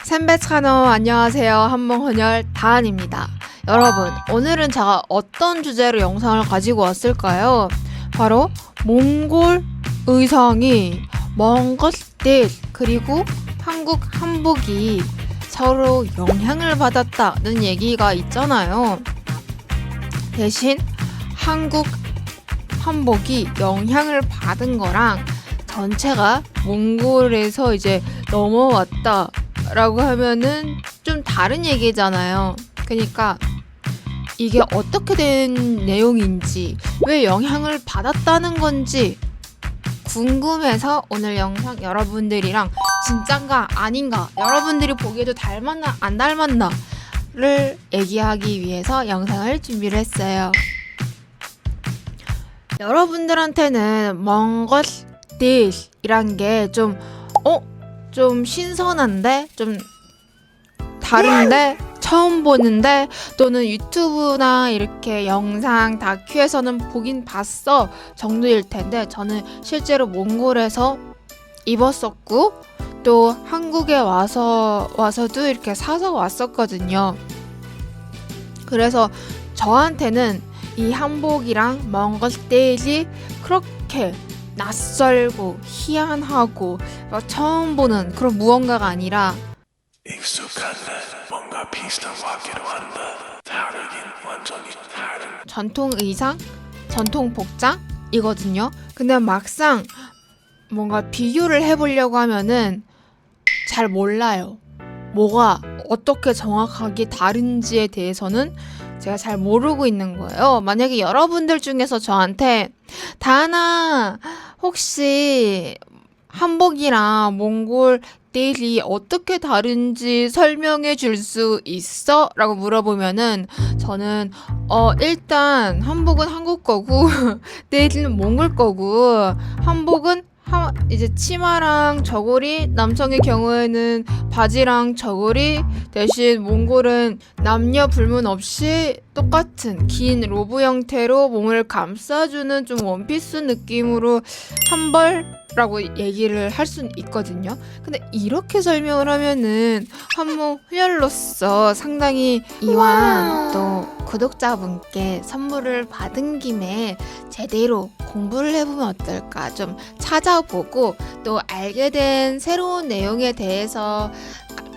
샌베차노 안녕하세요. 한몽헌혈 다한입니다. 여러분, 오늘은 제가 어떤 주제로 영상을 가지고 왔을까요? 바로 몽골 의상이 몽골 스틸 그리고 한국 한복이 서로 영향을 받았다는 얘기가 있잖아요. 대신 한국 한복이 영향을 받은 거랑 전체가 몽골에서 이제 넘어왔다 라고 하면은 좀 다른 얘기잖아요. 그러니까 이게 어떻게 된 내용인지, 왜 영향을 받았다는 건지 궁금해서 오늘 영상 여러분들이랑 진짠가 아닌가, 여러분들이 보기에도 닮았나 안 닮았나를 얘기하기 위해서 영상을 준비를 했어요. 여러분들한테는 몽골 스틸이란 게 좀 신선한데? 좀 다른데? 처음 보는데? 또는 유튜브나 이렇게 영상 다큐에서는 보긴 봤어 정도일 텐데, 저는 실제로 몽골에서 입었었고 또 한국에 와서도 이렇게 사서 왔었거든요. 그래서 저한테는 이 한복이랑 몽골 스틸이 그렇게 낯설고 희한하고 처음 보는 그런 무언가가 아니라 익숙한데 뭔가 비슷한 것 같기도 한데 다르긴 완전히 다른 전통 의상, 전통 복장이거든요. 근데 막상 뭔가 비교를 해보려고 하면은 잘 몰라요. 뭐가 어떻게 정확하게 다른지에 대해서는 제가 잘 모르고 있는 거예요. 만약에 여러분들 중에서 저한테 다나 혹시 한복이랑 몽골 스틸이 어떻게 다른지 설명해 줄 수 있어? 라고 물어보면은 저는 일단 한복은 한국 거고 스틸은 몽골 거고, 한복은 이제 치마랑 저고리, 남성의 경우에는 바지랑 저고리, 대신 몽골은 남녀 불문 없이 똑같은 긴 로브 형태로 몸을 감싸주는 좀 원피스 느낌으로 한벌라고 얘기를 할 수는 있거든요. 근데 이렇게 설명을 하면은 한몽훈혈로서 상당히, 이왕 또 구독자분께 선물을 받은 김에 제대로 공부를 해보면 어떨까, 좀 찾아보고 또 알게 된 새로운 내용에 대해서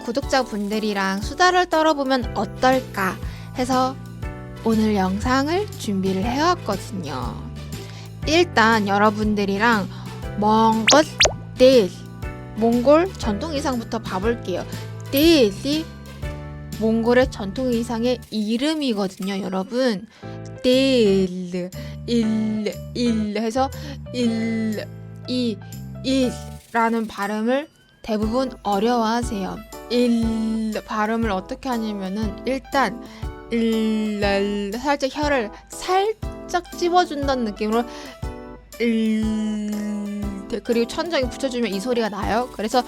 구독자분들이랑 수다를 떨어보면 어떨까 해서 오늘 영상을 준비를 해왔거든요. 일단 여러분들이랑 몽골 스틸, 몽골 전통 의상부터 봐볼게요. 스틸이 몽골의 전통 의상의 이름이거든요, 여러분. 스틸, 일 해서 일라는 발음을 대부분 어려워하세요. 일 발음을 어떻게 하냐면은 일단 살짝 혀를 살짝 찝어준다는 느낌으로 그리고 천장에 붙여주면 이 소리가 나요. 그래서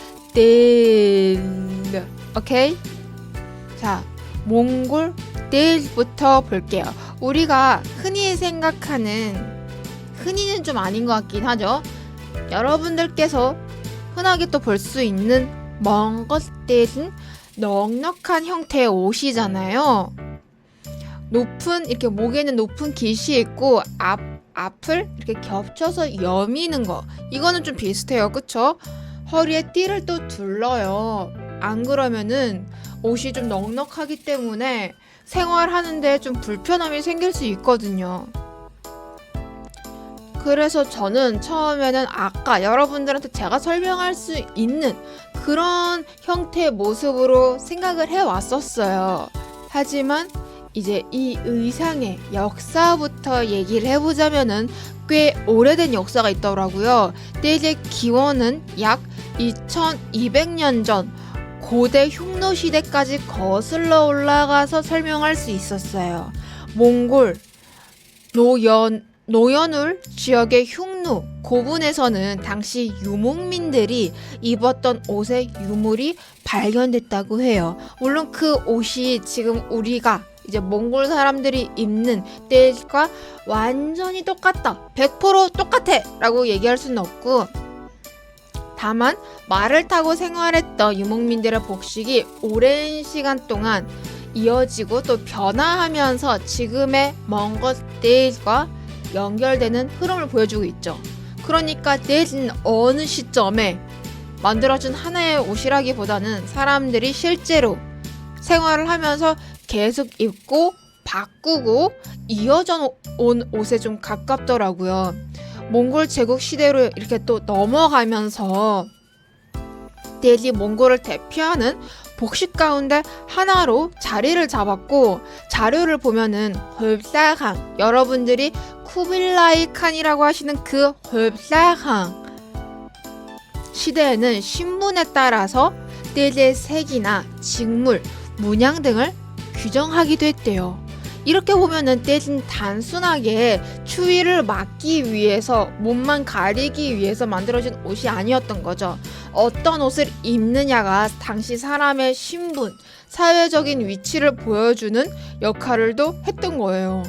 오케이? 자, 몽골 스틸부터 볼게요. 우리가 흔히 생각하는, 흔히는 좀 아닌 것 같긴 하죠. 여러분들께서 흔하게 또 볼 수 있는 몽골 스틸은 넉넉한 형태의 옷이잖아요. 이렇게 목에는 높은 깃이 있고 앞을 이렇게 겹쳐서 여미는 거, 이거는 좀 비슷해요, 그쵸? 허리에 띠를 또 둘러요. 안 그러면은 옷이 좀 넉넉하기 때문에 생활하는데 좀 불편함이 생길 수 있거든요. 그래서 저는 처음에는 아까 여러분들한테 제가 설명할 수 있는 그런 형태의 모습으로 생각을 해왔었어요. 하지만 이제 이 의상의 역사부터 얘기를 해보자면은 꽤 오래된 역사가 있더라고요. 스틸의 기원은 약 2200년 전 고대 흉노 시대까지 거슬러 올라가서 설명할 수 있었어요. 몽골 노연울 지역의 흉노 고분에서는 당시 유목민들이 입었던 옷의 유물이 발견됐다고 해요. 물론 그 옷이 지금 우리가 이제 몽골 사람들이 입는 스틸과 완전히 똑같다, 100% 똑같아 라고 얘기할 수는 없고, 다만 말을 타고 생활했던 유목민들의 복식이 오랜 시간 동안 이어지고 또 변화하면서 지금의 몽골 스테이지와 연결되는 흐름을 보여주고 있죠. 그러니까 떼지는 어느 시점에 만들어진 하나의 옷이라기보다는 사람들이 실제로 생활을 하면서 계속 입고 바꾸고 이어져 온 옷에 좀 가깝더라고요. 몽골 제국 시대로 이렇게 또 넘어가면서 떼지 몽골을 대표하는 복식 가운데 하나로 자리를 잡았고, 자료를 보면은 헐사항, 여러분들이 쿠빌라이 칸이라고 하시는 그 헐사항 시대에는 신분에 따라서 떼지의 색이나 직물, 문양 등을 규정하기도 했대요. 이렇게 보면은 떼지는 단순하게 추위를 막기 위해서, 몸만 가리기 위해서 만들어진 옷이 아니었던 거죠. 어떤 옷을 입느냐가 당시 사람의 신분, 사회적인 위치를 보여주는 역할을도 했던 거예요.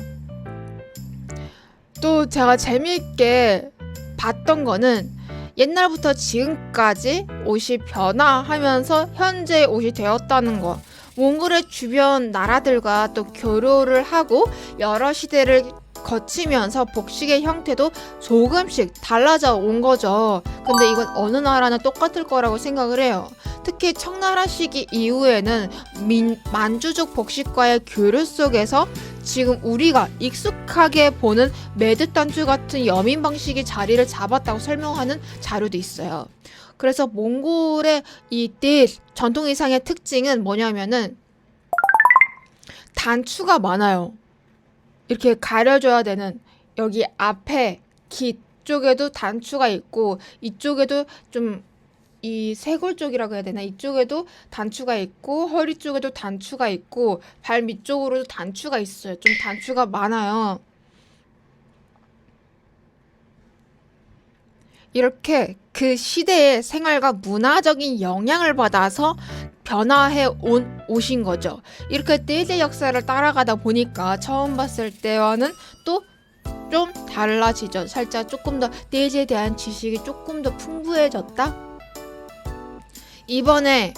또 제가 재미있게 봤던 거는 옛날부터 지금까지 옷이 변화하면서 현재의 옷이 되었다는 거. 몽골의 주변 나라들과 또 교류를 하고 여러 시대를 거치면서 복식의 형태도 조금씩 달라져 온 거죠. 근데 이건 어느 나라나 똑같을 거라고 생각을 해요. 특히 청나라 시기 이후에는 만주족 복식과의 교류 속에서 지금 우리가 익숙하게 보는 매듭 단추 같은 여민 방식이 자리를 잡았다고 설명하는 자료도 있어요. 그래서 몽골의 이 띠 전통 의상의 특징은 뭐냐면은 단추가 많아요. 이렇게 가려줘야 되는, 여기 앞에 깃 쪽에도 단추가 있고, 이쪽에도 좀 이 쇄골 쪽이라고 해야 되나, 이쪽에도 단추가 있고, 허리 쪽에도 단추가 있고, 발 밑쪽으로도 단추가 있어요. 좀 단추가 많아요. 이렇게 그 시대의 생활과 문화적인 영향을 받아서 변화해 온 옷인 거죠. 이렇게 떼제 역사를 따라가다 보니까 처음 봤을 때와는 또 좀 달라지죠. 살짝 조금 더 떼제에 대한 지식이 조금 더 풍부해졌다. 이번에는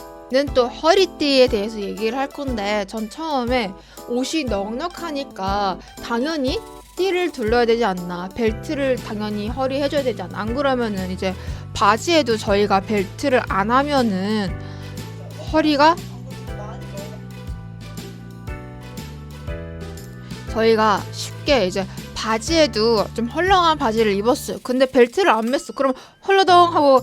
또 허리띠에 대해서 얘기를 할 건데, 전 처음에 옷이 넉넉하니까 당연히 띠를 둘러야 되지 않나, 벨트를 당연히 허리 해줘야 되지 않나, 안 그러면은 이제 바지에도 저희가 벨트를 안 하면은 허리가, 저희가 쉽게 이제 바지에도 좀 헐렁한 바지를 입었어요. 근데 벨트를 안 맸어. 그럼 헐렁덩 하고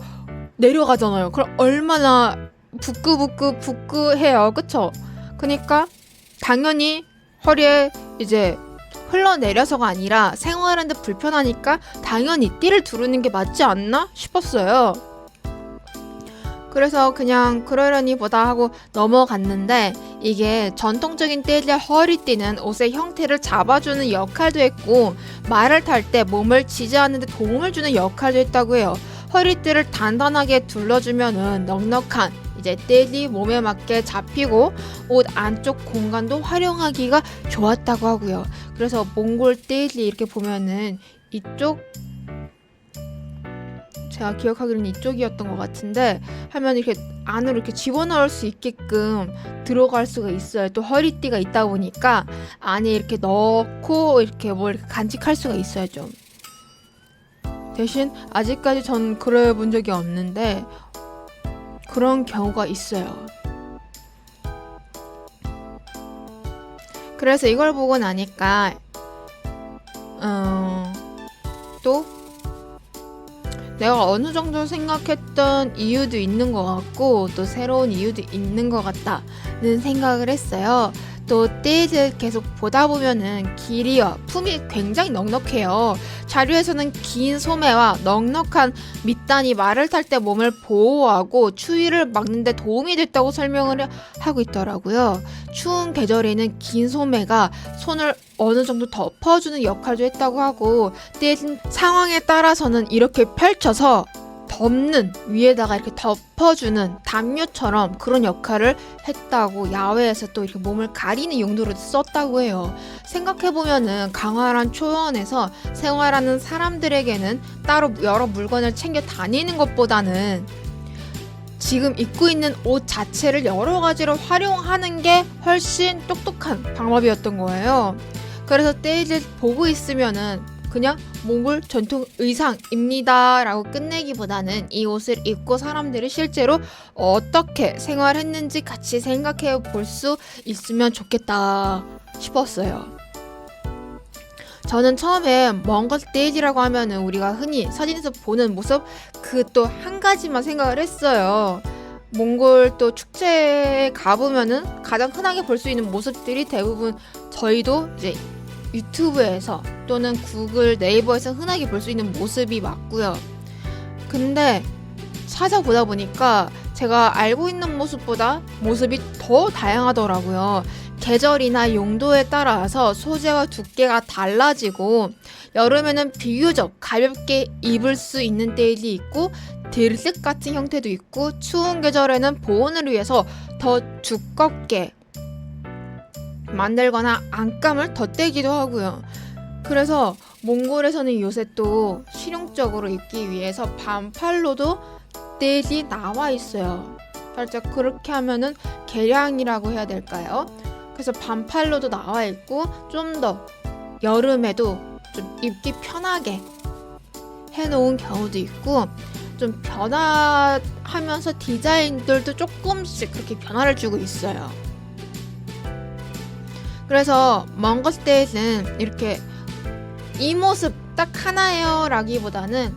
내려가잖아요. 그럼 얼마나 부끄해요. 그쵸? 그러니까 당연히 허리에 이제 흘러내려서가 아니라 생활하는데 불편하니까 당연히 띠를 두르는 게 맞지 않나 싶었어요. 그래서 그냥 그러려니 보다 하고 넘어갔는데, 이게 전통적인 떼질 허리띠는 옷의 형태를 잡아주는 역할도 했고, 말을 탈 때 몸을 지지하는 데 도움을 주는 역할도 했다고 해요. 허리띠를 단단하게 둘러주면은 넉넉한 이제 떼지 몸에 맞게 잡히고 옷 안쪽 공간도 활용하기가 좋았다고 하고요. 그래서 몽골 떼지 이렇게 보면은 이쪽, 제가 기억하기로는 이쪽이었던 것 같은데, 하면 이렇게 안으로 이렇게 집어넣을 수 있게끔 들어갈 수가 있어요. 또 허리띠가 있다 보니까 안에 이렇게 넣고 이렇게 뭘 이렇게 간직할 수가 있어요. 좀 대신 아직까지 전 그래 본 적이 없는데 그런 경우가 있어요. 그래서 이걸 보고 나니까 또 내가 어느 정도 생각했던 이유도 있는 것 같고, 또 새로운 이유도 있는 것 같다는 생각을 했어요. 또 떼즈 계속 보다 보면은 길이와 품이 굉장히 넉넉해요. 자료에서는 긴 소매와 넉넉한 밑단이 말을 탈 때 몸을 보호하고 추위를 막는 데 도움이 됐다고 설명을 하고 있더라고요. 추운 계절에는 긴 소매가 손을 어느 정도 덮어주는 역할도 했다고 하고, 떼진 상황에 따라서는 이렇게 펼쳐서 덮는, 위에다가 이렇게 덮어주는 담요처럼 그런 역할을 했다고, 야외에서 또 이렇게 몸을 가리는 용도로 썼다고 해요. 생각해보면은 강활한 초원에서 생활하는 사람들에게는 따로 여러 물건을 챙겨 다니는 것보다는 지금 입고 있는 옷 자체를 여러 가지로 활용하는 게 훨씬 똑똑한 방법이었던 거예요. 그래서 떼이를 보고 있으면은 그냥 몽골 전통 의상입니다 라고 끝내기보다는 이 옷을 입고 사람들이 실제로 어떻게 생활했는지 같이 생각해 볼 수 있으면 좋겠다 싶었어요. 저는 처음에 몽골 스테이지라고 하면은 우리가 흔히 사진에서 보는 모습 그 또 한 가지만 생각을 했어요. 몽골 또 축제에 가보면은 가장 흔하게 볼 수 있는 모습들이 대부분 저희도 이제 유튜브에서 또는 구글 네이버에서 흔하게 볼 수 있는 모습이 맞고요. 근데 찾아보다 보니까 제가 알고 있는 모습보다 모습이 더 다양하더라고요. 계절이나 용도에 따라서 소재와 두께가 달라지고 여름에는 비교적 가볍게 입을 수 있는 때일이 있고 들쓱 같은 형태도 있고 추운 계절에는 보온을 위해서 더 두껍게 만들거나 안감을 덧대기도 하고요. 그래서 몽골에서는 요새 또 실용적으로 입기 위해서 반팔로도 떼지 나와 있어요. 살짝 그렇게 하면은 개량이라고 해야 될까요? 그래서 반팔로도 나와 있고 좀 더 여름에도 좀 입기 편하게 해놓은 경우도 있고 좀 변화하면서 디자인들도 조금씩 그렇게 변화를 주고 있어요. 그래서 몽골스테이트는 이렇게 이 모습 딱 하나예요 라기보다는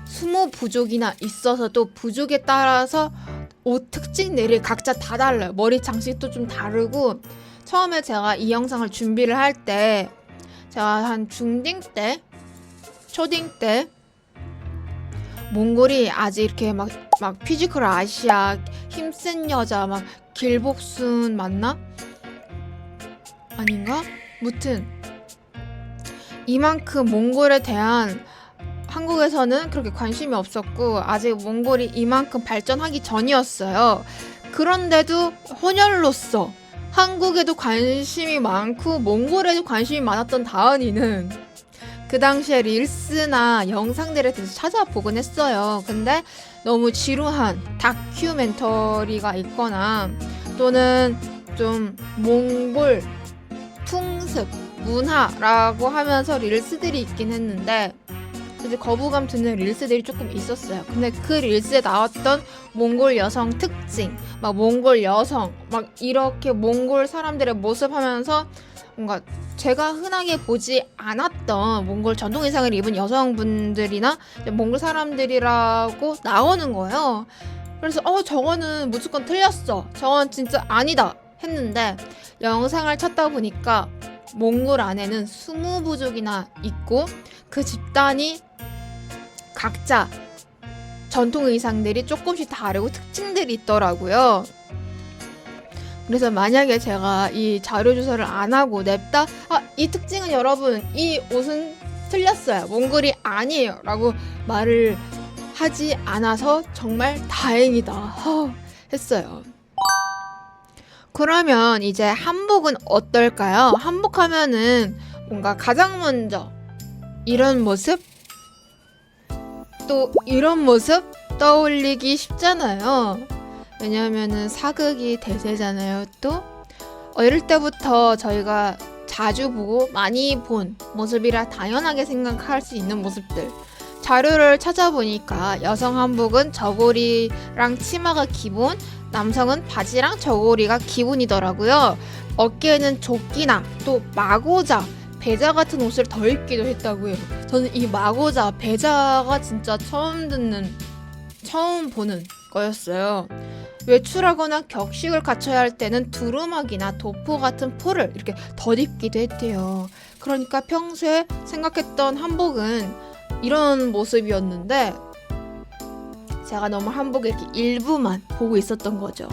20부족이나 있어서도 부족에 따라서 옷 특징들이 각자 다 달라요. 머리 장식도 좀 다르고 처음에 제가 이 영상을 준비를 할 때 제가 한 중딩 때 초딩 때 몽골이 아직 이렇게 막 피지컬 아시아 힘센 여자 막 길복순 맞나? 아닌가? 무튼 이만큼 몽골에 대한 한국에서는 그렇게 관심이 없었고 아직 몽골이 이만큼 발전하기 전이었어요. 그런데도 혼혈로서 한국에도 관심이 많고 몽골에도 관심이 많았던 다은이는 그 당시에 릴스나 영상들에 대해서 찾아보곤 했어요. 근데 너무 지루한 다큐멘터리가 있거나 또는 좀 몽골 풍습, 문화라고 하면서 릴스들이 있긴 했는데 이제 거부감 드는 릴스들이 조금 있었어요. 근데 그 릴스에 나왔던 몽골 여성 특징, 막 몽골 여성, 막 이렇게 몽골 사람들의 모습 하면서 뭔가 제가 흔하게 보지 않았던 몽골 전통 의상을 입은 여성분들이나 몽골 사람들이라고 나오는 거예요. 그래서 저거는 무조건 틀렸어. 저건 진짜 아니다 했는데 영상을 찾다 보니까 몽골 안에는 20부족이나 있고 그 집단이 각자 전통 의상들이 조금씩 다르고 특징들이 있더라고요. 그래서 만약에 제가 이 자료 조사를 안 하고 냅다 이 특징은 여러분 이 옷은 틀렸어요. 몽골이 아니에요 라고 말을 하지 않아서 정말 다행이다 했어요. 그러면 이제 한복은 어떨까요? 한복하면은 뭔가 가장 먼저 이런 모습 또 이런 모습 떠올리기 쉽잖아요. 왜냐면은 사극이 대세잖아요. 또 어릴 때부터 저희가 자주 보고 많이 본 모습이라 당연하게 생각할 수 있는 모습들. 자료를 찾아보니까 여성 한복은 저고리랑 치마가 기본, 남성은 바지랑 저고리가 기본이더라고요. 어깨에는 조끼나 또 마고자, 배자 같은 옷을 더 입기도 했다고요. 저는 이 마고자, 배자가 진짜 처음 보는 거였어요. 외출하거나 격식을 갖춰야 할 때는 두루마기나 도포 같은 포를 이렇게 덧입기도 했대요. 그러니까 평소에 생각했던 한복은 이런 모습이었는데 제가 너무 한복의 이렇게 일부만 보고 있었던 거죠.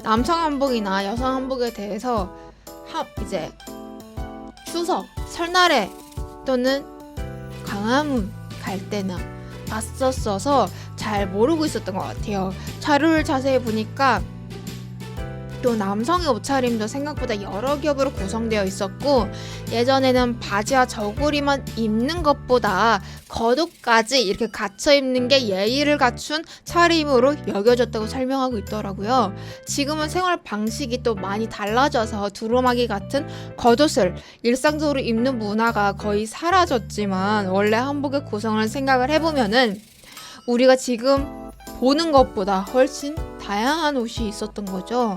남성 한복이나 여성 한복에 대해서 이제 추석, 설날에 또는 광화문 갈 때나 봤었어서 잘 모르고 있었던 것 같아요. 자료를 자세히 보니까 또 남성의 옷차림도 생각보다 여러 겹으로 구성되어 있었고, 예전에는 바지와 저고리만 입는 것보다 겉옷까지 이렇게 갖춰 입는 게 예의를 갖춘 차림으로 여겨졌다고 설명하고 있더라고요. 지금은 생활 방식이 또 많이 달라져서 두루마기 같은 겉옷을 일상적으로 입는 문화가 거의 사라졌지만, 원래 한복의 구성을 생각을 해보면은 우리가 지금 보는 것보다 훨씬 다양한 옷이 있었던 거죠.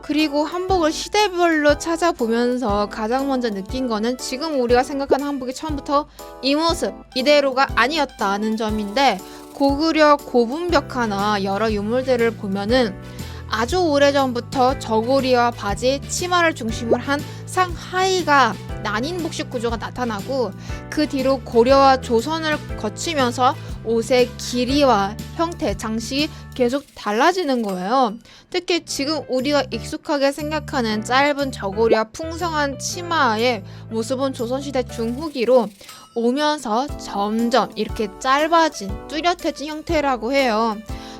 그리고 한복을 시대별로 찾아보면서 가장 먼저 느낀 거는 지금 우리가 생각하는 한복이 처음부터 이 모습 이대로가 아니었다는 점인데, 고구려 고분벽화나 여러 유물들을 보면은 아주 오래전부터 저고리와 바지, 치마를 중심으로 한 상하의가 나뉜 복식 구조가 나타나고, 그 뒤로 고려와 조선을 거치면서 옷의 길이와 형태, 장식이 계속 달라지는 거예요. 특히 지금 우리가 익숙하게 생각하는 짧은 저고리와 풍성한 치마의 모습은 조선시대 중후기로 오면서 점점 이렇게 짧아진, 뚜렷해진 형태라고 해요.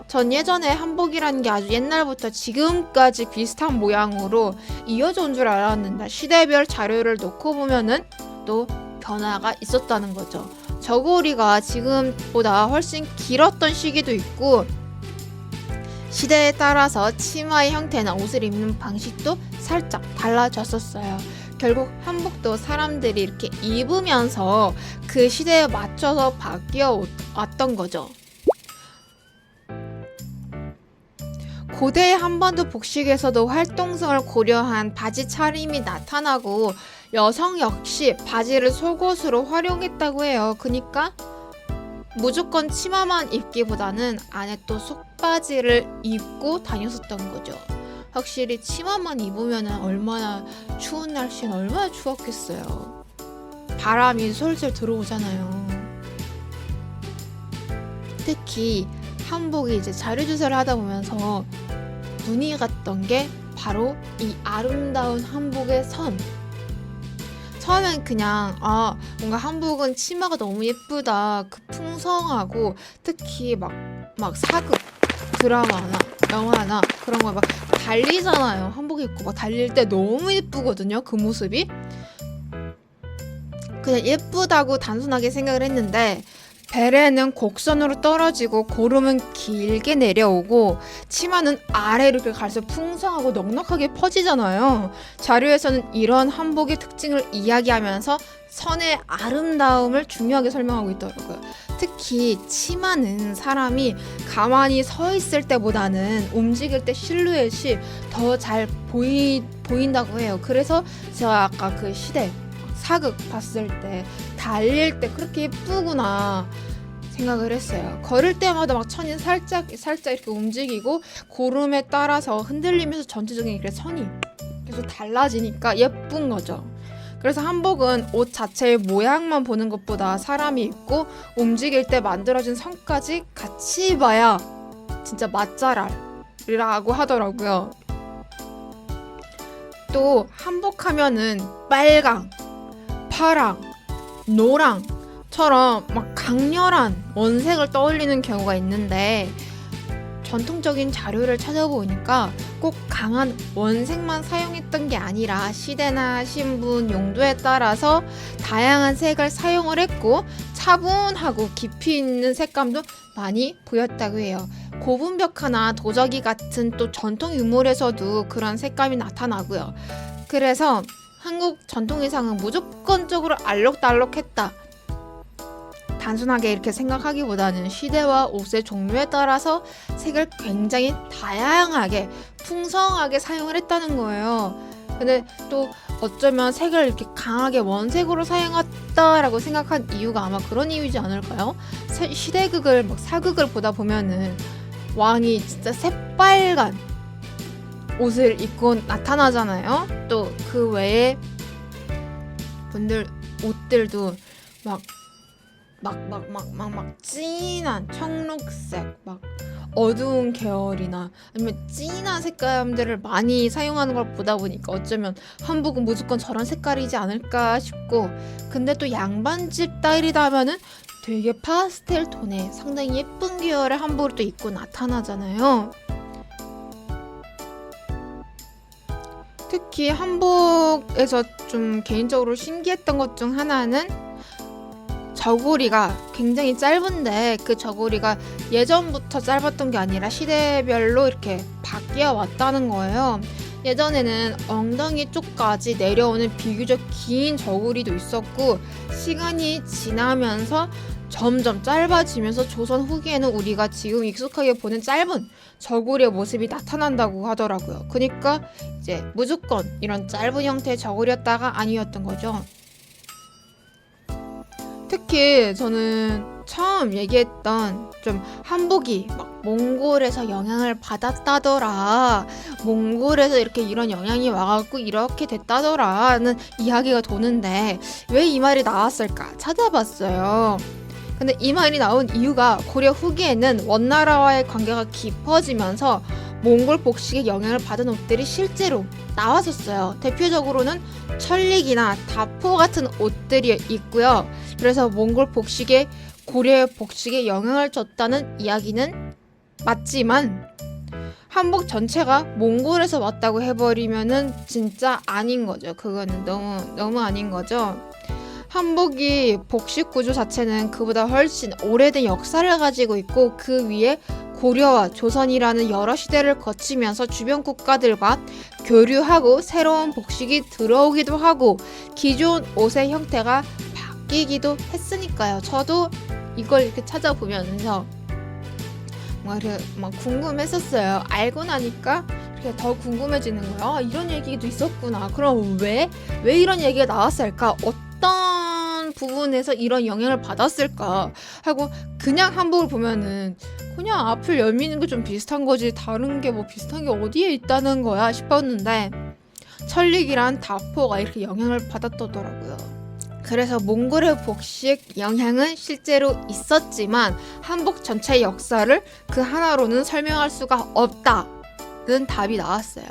전 예전에 한복이라는 게 아주 옛날부터 지금까지 비슷한 모양으로 이어져 온 줄 알았는데, 시대별 자료를 놓고 보면은 또 변화가 있었다는 거죠. 저고리가 지금보다 훨씬 길었던 시기도 있고, 시대에 따라서 치마의 형태나 옷을 입는 방식도 살짝 달라졌었어요. 결국 한복도 사람들이 이렇게 입으면서 그 시대에 맞춰서 바뀌어 왔던 거죠. 고대의 한반도 복식에서도 활동성을 고려한 바지 차림이 나타나고, 여성 역시 바지를 속옷으로 활용했다고 해요. 그러니까 무조건 치마만 입기보다는 안에 또 속바지를 입고 다녔었던 거죠. 확실히 치마만 입으면 얼마나 추운 날씨는 얼마나 추웠겠어요. 바람이 솔솔 들어오잖아요. 특히 한복이 이제 자료조사를 하다 보면서 눈이 갔던 게 바로 이 아름다운 한복의 선. 처음엔 그냥 뭔가 한복은 치마가 너무 예쁘다, 그 풍성하고, 특히 막 사극 드라마나 영화나 그런 거 막 달리잖아요. 한복 입고 막 달릴 때 너무 예쁘거든요, 그 모습이. 그냥 예쁘다고 단순하게 생각을 했는데, 베레는 곡선으로 떨어지고 고름은 길게 내려오고, 치마는 아래로 이렇게 갈수록 풍성하고 넉넉하게 퍼지잖아요. 자료에서는 이런 한복의 특징을 이야기하면서 선의 아름다움을 중요하게 설명하고 있더라고요. 특히 치마는 사람이 가만히 서 있을 때보다는 움직일 때 실루엣이 더 잘 보인다고 해요. 그래서 제가 아까 그 시대 사극 봤을 때 달릴 때 그렇게 예쁘구나 생각을 했어요. 걸을 때마다 막 천이 살짝 이렇게 움직이고, 고름에 따라서 흔들리면서 전체적인 이렇게 선이 계속 달라지니까 예쁜 거죠. 그래서 한복은 옷 자체의 모양만 보는 것보다 사람이 입고 움직일 때 만들어진 선까지 같이 봐야 진짜 맛잘알이라고 하더라고요. 또 한복하면은 빨강, 파랑, 노랑처럼 막 강렬한 원색을 떠올리는 경우가 있는데, 전통적인 자료를 찾아보니까 꼭 강한 원색만 사용했던 게 아니라 시대나 신분, 용도에 따라서 다양한 색을 사용을 했고, 차분하고 깊이 있는 색감도 많이 보였다고 해요. 고분벽화나 도자기 같은 또 전통 유물에서도 그런 색감이 나타나고요. 그래서 한국 전통 의상은 무조건적으로 알록달록했다, 단순하게 이렇게 생각하기보다는 시대와 옷의 종류에 따라서 색을 굉장히 다양하게 풍성하게 사용을 했다는 거예요. 근데 또 어쩌면 색을 이렇게 강하게 원색으로 사용했다라고 생각한 이유가 아마 그런 이유이지 않을까요? 시대극을 사극을 보다 보면은 왕이 진짜 새빨간 옷을 입고 나타나잖아요. 또 그 외에 분들 옷들도 막 진한 청록색, 막 어두운 계열이나 아니면 진한 색감들을 많이 사용하는 걸 보다 보니까 어쩌면 한복은 무조건 저런 색깔이지 않을까 싶고, 근데 또 양반집 스타일이다 하면은 되게 파스텔 톤의 상당히 예쁜 계열의 한복을 또 입고 나타나잖아요. 특히 한복에서 좀 개인적으로 신기했던 것 중 하나는 저고리가 굉장히 짧은데 그 저고리가 예전부터 짧았던 게 아니라 시대별로 이렇게 바뀌어 왔다는 거예요. 예전에는 엉덩이 쪽까지 내려오는 비교적 긴 저고리도 있었고, 시간이 지나면서 점점 짧아지면서 조선 후기에는 우리가 지금 익숙하게 보는 짧은 저고리의 모습이 나타난다고 하더라고요. 그러니까 이제 무조건 이런 짧은 형태의 저고리였다가 아니었던 거죠. 특히 저는 처음 얘기했던 좀 한복이 막 몽골에서 영향을 받았다더라, 몽골에서 이렇게 이런 영향이 와갖고 이렇게 됐다더라는 이야기가 도는데 왜 이 말이 나왔을까 찾아봤어요. 근데 이 말이 나온 이유가 고려 후기에는 원나라와의 관계가 깊어지면서 몽골 복식의 영향을 받은 옷들이 실제로 나왔었어요. 대표적으로는 천릭이나 다포 같은 옷들이 있고요. 그래서 몽골 복식에 고려의 복식에 영향을 줬다는 이야기는 맞지만 한복 전체가 몽골에서 왔다고 해버리면은 진짜 아닌 거죠. 그거는 너무 아닌 거죠. 한복이 복식 구조 자체는 그보다 훨씬 오래된 역사를 가지고 있고, 그 위에 고려와 조선이라는 여러 시대를 거치면서 주변 국가들과 교류하고 새로운 복식이 들어오기도 하고 기존 옷의 형태가 바뀌기도 했으니까요. 저도 이걸 이렇게 찾아보면서 막 궁금했었어요. 알고 나니까 이렇게 더 궁금해지는 거야. 이런 얘기도 있었구나. 그럼 왜 이런 얘기가 나왔을까? 어떤 부분에서 이런 영향을 받았을까? 하고 그냥 한복을 보면은 그냥 앞을 열미는 게 좀 비슷한 거지, 다른 게 뭐 비슷한 게 어디에 있다는 거야 싶었는데, 천릭이란 다포가 이렇게 영향을 받았더라고요. 그래서 몽골의 복식 영향은 실제로 있었지만 한복 전체의 역사를 그 하나로는 설명할 수가 없다는 답이 나왔어요.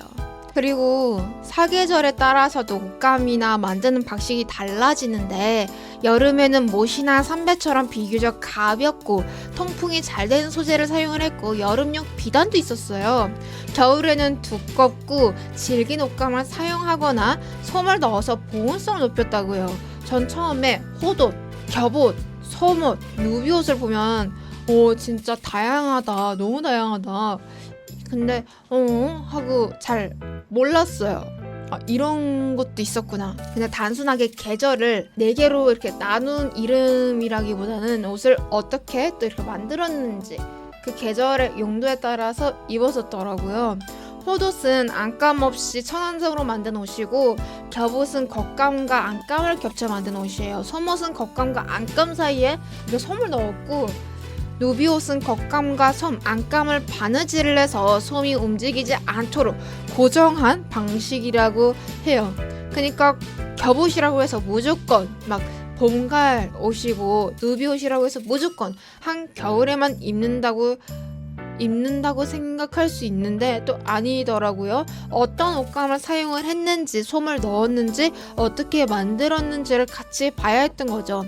그리고 사계절에 따라서도 옷감이나 만드는 방식이 달라지는데, 여름에는 못이나 삼배처럼 비교적 가볍고 통풍이 잘 되는 소재를 사용을 했고 여름용 비단도 있었어요. 겨울에는 두껍고 질긴 옷감을 사용하거나 솜을 넣어서 보온성을 높였다고요. 전 처음에 호옷, 겹옷, 솜옷, 누비옷을 보면 진짜 다양하다, 너무 다양하다. 근데 하고 잘 몰랐어요. 이런 것도 있었구나. 그냥 단순하게 계절을 4개로 이렇게 나눈 이름이라기보다는 옷을 어떻게 또 이렇게 만들었는지 그 계절의 용도에 따라서 입었었더라고요. 호옷은 안감 없이 천안성으로 만든 옷이고, 겹옷은 겉감과 안감을 겹쳐 만든 옷이에요. 솜옷은 겉감과 안감 사이에 이렇게 솜을 넣었고, 누비옷은 겉감과 솜, 안감을 바느질을 해서 솜이 움직이지 않도록 고정한 방식이라고 해요. 그러니까 겹옷이라고 해서 무조건 막 봄갈 옷이고, 누비옷이라고 해서 무조건 한겨울에만 입는다고 생각할 수 있는데 또 아니더라고요. 어떤 옷감을 사용을 했는지, 솜을 넣었는지, 어떻게 만들었는지를 같이 봐야 했던 거죠.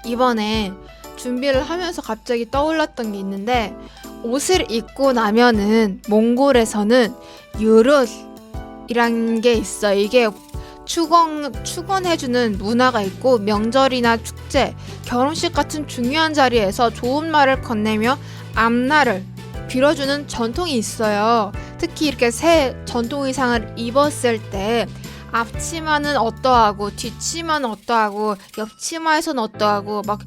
이번에 준비를 하면서 갑자기 떠올랐던 게 있는데, 옷을 입고 나면은 몽골에서는 유릇이라는 게 있어. 이게 축원해주는 문화가 있고, 명절이나 축제, 결혼식 같은 중요한 자리에서 좋은 말을 건네며 앞날을 빌어주는 전통이 있어요. 특히 이렇게 새 전통 의상을 입었을 때 앞치마는 어떠하고, 뒷치마는 어떠하고, 옆치마에선 어떠하고, 막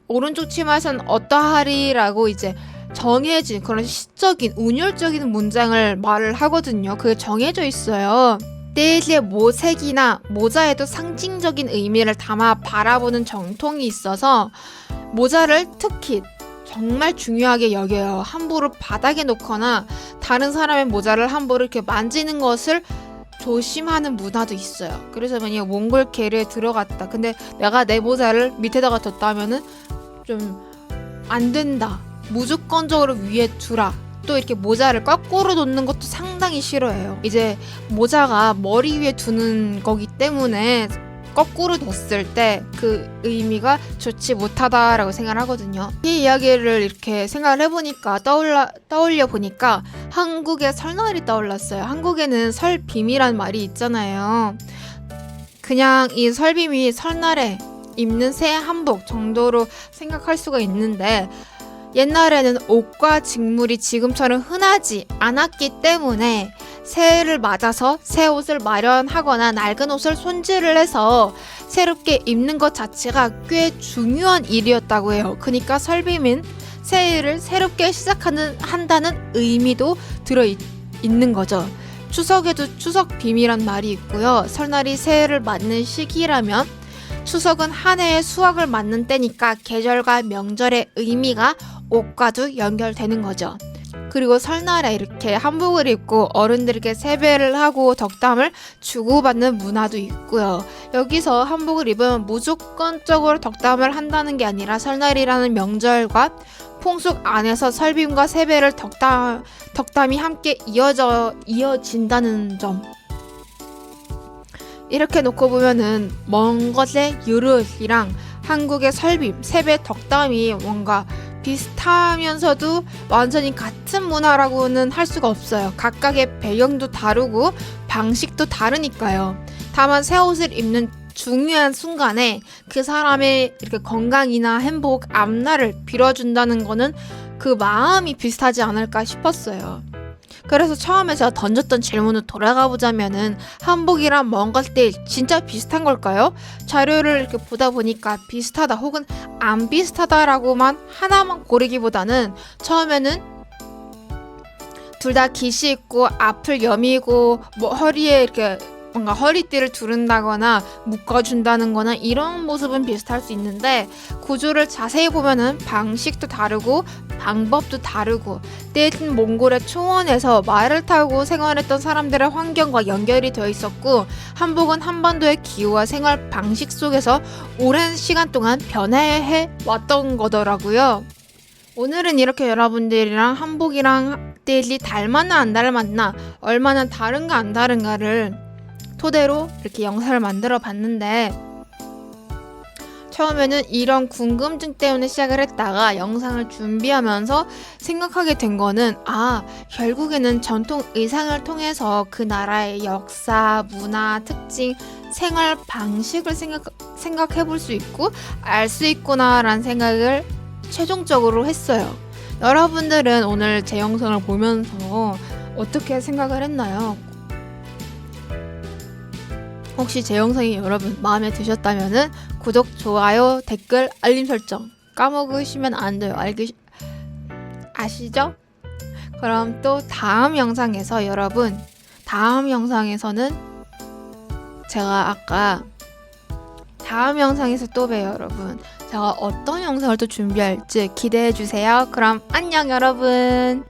오른쪽 치마에선 어떠하리라고 이제 정해진 그런 시적인 운율적인 문장을 말을 하거든요. 그게 정해져 있어요. 떼의 모색이나 모자에도 상징적인 의미를 담아 바라보는 정통이 있어서 모자를 특히 정말 중요하게 여겨요. 함부로 바닥에 놓거나 다른 사람의 모자를 함부로 이렇게 만지는 것을 조심하는 문화도 있어요. 그래서 만약에 몽골 계례에 들어갔다, 근데 내가 내 모자를 밑에다가 뒀다면은 좀 안 된다, 무조건적으로 위에 두라. 또 이렇게 모자를 거꾸로 놓는 것도 상당히 싫어해요. 이제 모자가 머리 위에 두는 거기 때문에 거꾸로 뒀을 때 그 의미가 좋지 못하다라고 생각을 하거든요. 이 이야기를 이렇게 생각을 해보니까 떠올려 보니까 한국의 설날이 떠올랐어요. 한국에는 설빔이란 말이 있잖아요. 그냥 이 설빔이 설날에 입는 새 한복 정도로 생각할 수가 있는데, 옛날에는 옷과 직물이 지금처럼 흔하지 않았기 때문에 새해를 맞아서 새 옷을 마련하거나 낡은 옷을 손질을 해서 새롭게 입는 것 자체가 꽤 중요한 일이었다고 해요. 그러니까 설빔은 새해를 새롭게 한다는 의미도 들어있는 거죠. 추석에도 추석빔이란 말이 있고요. 설날이 새해를 맞는 시기라면 추석은 한 해의 수확을 맞는 때니까 계절과 명절의 의미가 옷과도 연결되는 거죠. 그리고 설날에 이렇게 한복을 입고 어른들에게 세배를 하고 덕담을 주고받는 문화도 있고요. 여기서 한복을 입으면 무조건적으로 덕담을 한다는 게 아니라 설날이라는 명절과 풍속 안에서 설빔과 세배를 덕담이 함께 이어진다는 점. 이렇게 놓고 보면은 먼 것의 유릇이랑 한국의 설빔, 세배, 덕담이 뭔가 비슷하면서도 완전히 같은 문화라고는 할 수가 없어요. 각각의 배경도 다르고 방식도 다르니까요. 다만 새 옷을 입는 중요한 순간에 그 사람의 이렇게 건강이나 행복, 앞날을 빌어준다는 거는 그 마음이 비슷하지 않을까 싶었어요. 그래서 처음에 제가 던졌던 질문을 돌아가 보자면은 한복이랑 먼 것들 진짜 비슷한 걸까요? 자료를 이렇게 보다 보니까 비슷하다 혹은 안 비슷하다라고만 하나만 고르기보다는 처음에는 둘 다 깃이 있고 앞을 여미고 뭐 허리에 이렇게 뭔가 허리띠를 두른다거나 묶어준다는 거나 이런 모습은 비슷할 수 있는데, 구조를 자세히 보면은 방식도 다르고 방법도 다르고 때진 몽골의 초원에서 말을 타고 생활했던 사람들의 환경과 연결이 되어 있었고, 한복은 한반도의 기후와 생활 방식 속에서 오랜 시간 동안 변해해 왔던 거더라고요. 오늘은 이렇게 여러분들이랑 한복이랑 띠지 닮았나 안 닮았나, 얼마나 다른가 안 다른가를 토대로 이렇게 영상을 만들어 봤는데, 처음에는 이런 궁금증 때문에 시작을 했다가 영상을 준비하면서 생각하게 된 거는, 결국에는 전통 의상을 통해서 그 나라의 역사, 문화, 특징, 생활 방식을 생각해 볼 수 있고 알 수 있구나 라는 생각을 최종적으로 했어요. 여러분들은 오늘 제 영상을 보면서 어떻게 생각을 했나요? 혹시 제 영상이 여러분 마음에 드셨다면은 구독, 좋아요, 댓글, 알림 설정 까먹으시면 안 돼요. 아시죠? 그럼 또 다음 영상에서는 제가 다음 영상에서 또 봬요, 여러분. 제가 어떤 영상을 또 준비할지 기대해 주세요. 그럼 안녕, 여러분.